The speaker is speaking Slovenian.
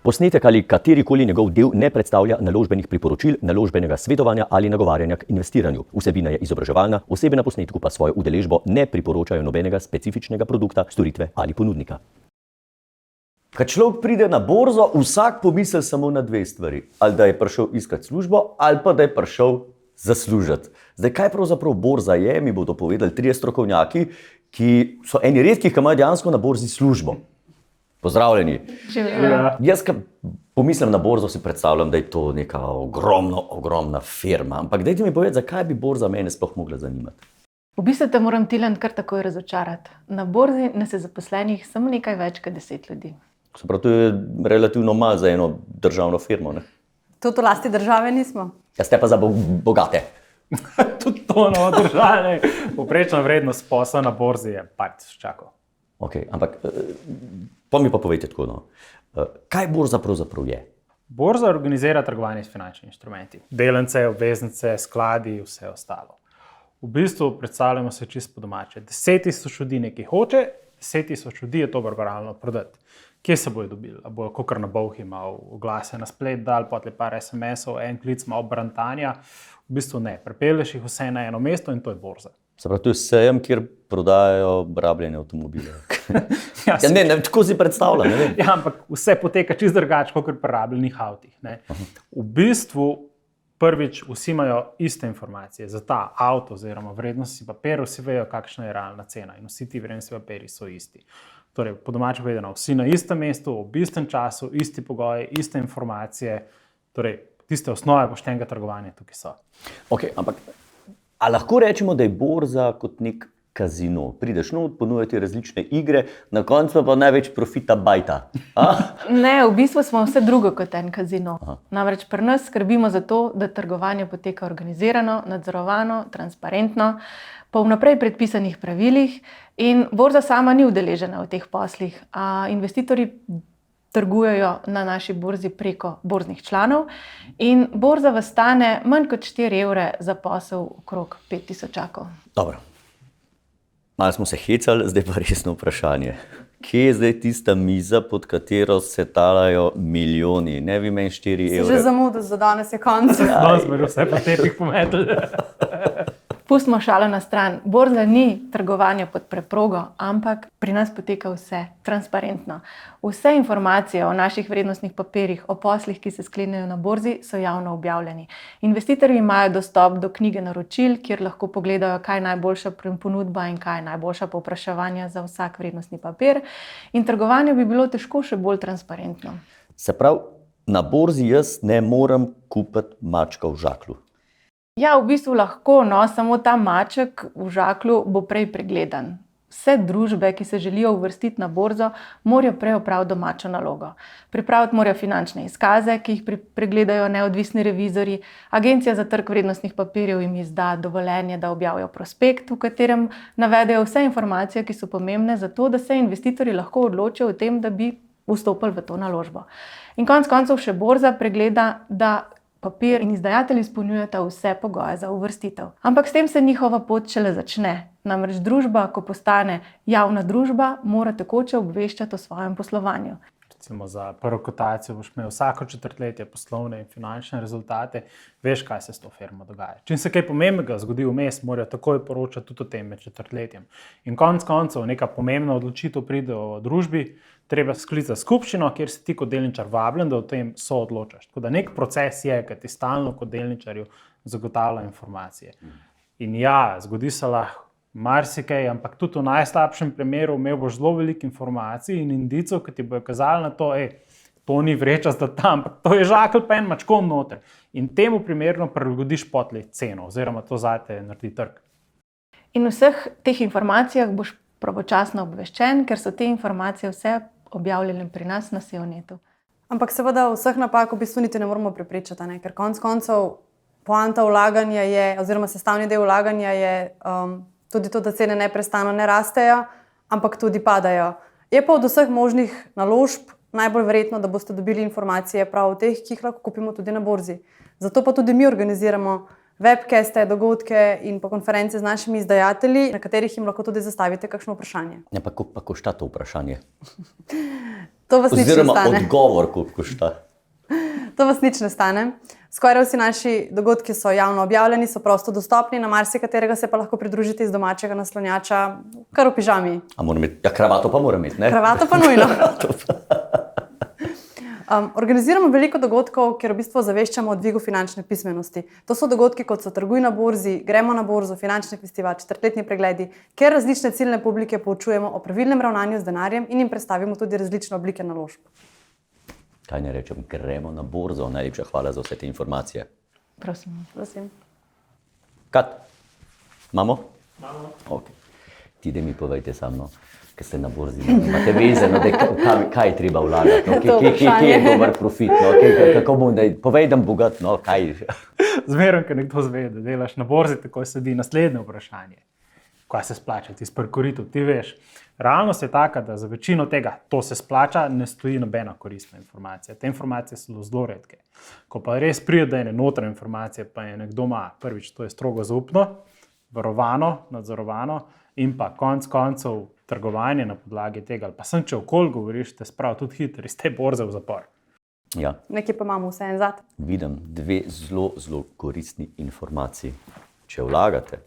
Posnetek ali katerikoli njegov del ne predstavlja naložbenih priporočil, naložbenega svetovanja ali nagovarjanja k investiranju. Vsebina je izobraževalna, osebe na posnetku pa svojo udeležbo ne priporočajo nobenega specifičnega produkta, storitve ali ponudnika. Kad človek pride na borzo, vsak pomisli samo na dve stvari. Ali da je prišel iskati službo, ali pa da je prišel zaslužiti. Zdaj, kaj pravzaprav borza je, mi bodo povedali trije strokovnjaki, ki so eni redkih, ki imajo dejansko na borzi službo. Pozdravljeni. Jaz, ko pomislim na borzo, si predstavljam, da je to neka ogromna firma. Ampak dajte mi povedati, zakaj bi borza mene sploh mogla zanimati? V bistvu te moram, Tilen, kar takoj razočarati. Na borzi nas je zaposlenih samo nekaj več kot 10 ljudi. Se pravi, to je relativno malo za eno državno firmo, ne? Tudi v lasti države nismo. Ja, ste pa za bogate. Tudi to države. Povprečna vrednost posla na borzi je par tisočakov. Ok, ampak pa mi pa povejte tako, no. Kaj borza pravzaprav je? Borza organizira trgovanje s finančnimi instrumenti. Delnice, obveznice, skladi, vse ostalo. V bistvu predstavljamo se čisto po domače. 10.000 ljudi nekaj hoče, 10.000 ljudi je to barbaralno prodati. Kje se bojo dobili? A bojo kakor na bolhi malo oglase na splet dal, potem par SMS-ov, en klic, malo brantanja. V bistvu ne. Pripelješ jih vse na eno mesto in to je borza. Se pravi, to je sejem, kjer prodajajo rabljene avtomobile. Ne, tako si predstavljam, ne vem. Ja, ampak vse poteka čisto drugače, kot pri rabljenih avtih, ne. V bistvu prvič vsi imajo iste informacije. Za ta avto oziroma vrednostni papir vsi vejo, kakšna je realna cena in vsi ti vrednostni papirji so isti. Torej, po domače povedano, vsi na istem mestu, ob istem času, isti pogoji, iste informacije, torej tiste osnove poštenega trgovanja tukaj so. Ok, ampak a lahko rečemo, da je borza kot nek kazino? Prideš not, ponujati različne igre, na koncu pa največ profita bajta. Ne, v bistvu smo vse drugo kot en kazino. Namreč pri nas skrbimo za to, da trgovanje poteka organizirano, nadzorovano, transparentno, po vnaprej predpisanih pravilih in borza sama ni udeležena v teh poslih. Investitorji trgujejo na naši borzi preko borznih članov in borza vas stane manj kot 4 evre za posel okrog 5.000. Dobro. Malo smo se hecali, zdaj pa resno vprašanje. Kje je zdaj tista miza, pod katero se talajo milijoni? Ne vi meni 4 evre. Si že zamudil, za danes je konec. Danes smo že vse po tepih pometali. Pustimo šalo na stran. Borza ni trgovanje pod preprogo, ampak pri nas poteka vse transparentno. Vse informacije o naših vrednostnih papirjih, o poslih, ki se sklenejo na borzi, so javno objavljeni. Investitorji imajo dostop do knjige naročil, kjer lahko pogledajo, kaj je najboljša ponudba in kaj je najboljša povpraševanja za vsak vrednostni papir. In trgovanje bi bilo težko še bolj transparentno. Se pravi, na borzi jaz ne morem kupiti mačka v žaklju. Ja, v bistvu lahko, no, samo ta maček v žaklju bo prej pregledan. Vse družbe, ki se želijo uvrstiti na borzo, morajo prej opraviti domačo nalogo. Pripraviti morajo finančne izkaze, ki jih pregledajo neodvisni revizorji. Agencija za trg vrednostnih papirjev jim izda dovoljenje, da objavijo prospekt, v katerem navedejo vse informacije, ki so pomembne za to, da se investitorji lahko odločijo o tem, da bi vstopili v to naložbo. In konec koncev še borza pregleda, da papir in izdajatelj izpolnjujeta vse pogoje za uvrstitev. Ampak s tem se njihova pot šele začne. Namreč družba, ko postane javna družba, mora tekoče obveščati o svojem poslovanju. Recimo za prvo kotacijo boš imel vsako četrtletje poslovne in finančne rezultate, veš, kaj se s to firmo dogaja. Če se kaj pomembnega zgodi vmes, morajo takoj poročati tudi o tem med četrtletjem. In konec koncev neka pomembna odločitev pride o družbi, treba sklicati skupščino, kjer si ti kot delničar vabljen, da o tem soodločaš. Tako da nek proces je, ki ti stalno kot delničarju zagotavlja informacije. In ja, zgodi se lahko marsikaj, ampak tudi v najslabšem primeru imel boš zelo veliko informacij in indicov, ki ti bojo kazali na to, to ni vrečasta tam, ampak to je žakelj pa en mačkon noter. In temu primerno prilagodiš potlej ceno, oziroma to zate naredi trg. In v vseh teh informacijah boš pravočasno obveščen, ker so te informacije vse objavljene pri nas na SEO-netu. Ampak seveda vseh napak v bistvu niti ne moramo preprečiti, ker konec koncev poanta vlaganja je, oziroma sestavni del vlaganja je tudi to, da cene neprestano ne rastejo, ampak tudi padajo. Je pa od vseh možnih naložb najbolj verjetno, da boste dobili informacije prav o teh, ki jih lahko kupimo tudi na borzi. Zato pa tudi mi organiziramo webcaste, dogodke in pa konference z našimi izdajatelji, na katerih jim lahko tudi zastavite kakšno vprašanje. Ja, pa košta to vprašanje? To vas nič ne Oziroma stane. odgovor, koliko šta. To vas nič ne stane. Skoraj vsi naši dogodki so javno objavljeni, so prosto dostopni, na marsikaterega se pa lahko pridružite iz domačega naslonjača, kar v pižami. A moram imeti, ja, kravato pa moram imeti, ne? Kravato pa nujno. Organiziramo veliko dogodkov, kjer v bistvu zaveščamo o dvigu finančne pismenosti. To so dogodki, kot so Trguj na borzi, Gremo na borzo, finančni festival, četrtletni pregledi, kjer različne ciljne publike poučujemo o pravilnem ravnanju z denarjem in jim predstavimo tudi različne oblike naložb. Kaj ne rečem, gremo na borzo. Najlepša hvala za vse te informacije. Prosim. Prosim. Kat? Imamo? Imamo. Okay. Ti da mi povejte samo, ker ste na borzi, imate vezano, kaj je treba vlagati, no? Kje je dober profit, no? Kako bom, povej, da bom bogat, no? Kaj? Zmeraj, ko nekdo zve, da delaš na borzi, tako sledi naslednje vprašanje. Kaj se splača, ti sprekoritev, ti veš. Realnost je taka, da za večino tega, to se splača, ne stoji nobena koristna informacija. Te informacije so zelo redke. Ko pa res pride do ene notranje informacije, pa je nekdo ima, prvič, to je strogo zaupno, varovano, nadzorovano in pa konec koncev trgovanje na podlagi tega, ali pa sem, če okoli govoriš, te spravi tudi hitro iz te borze v zapor. Ja, Nekje pa imamo vse en zate. vidim dve zelo koristni informaciji. Če vlagate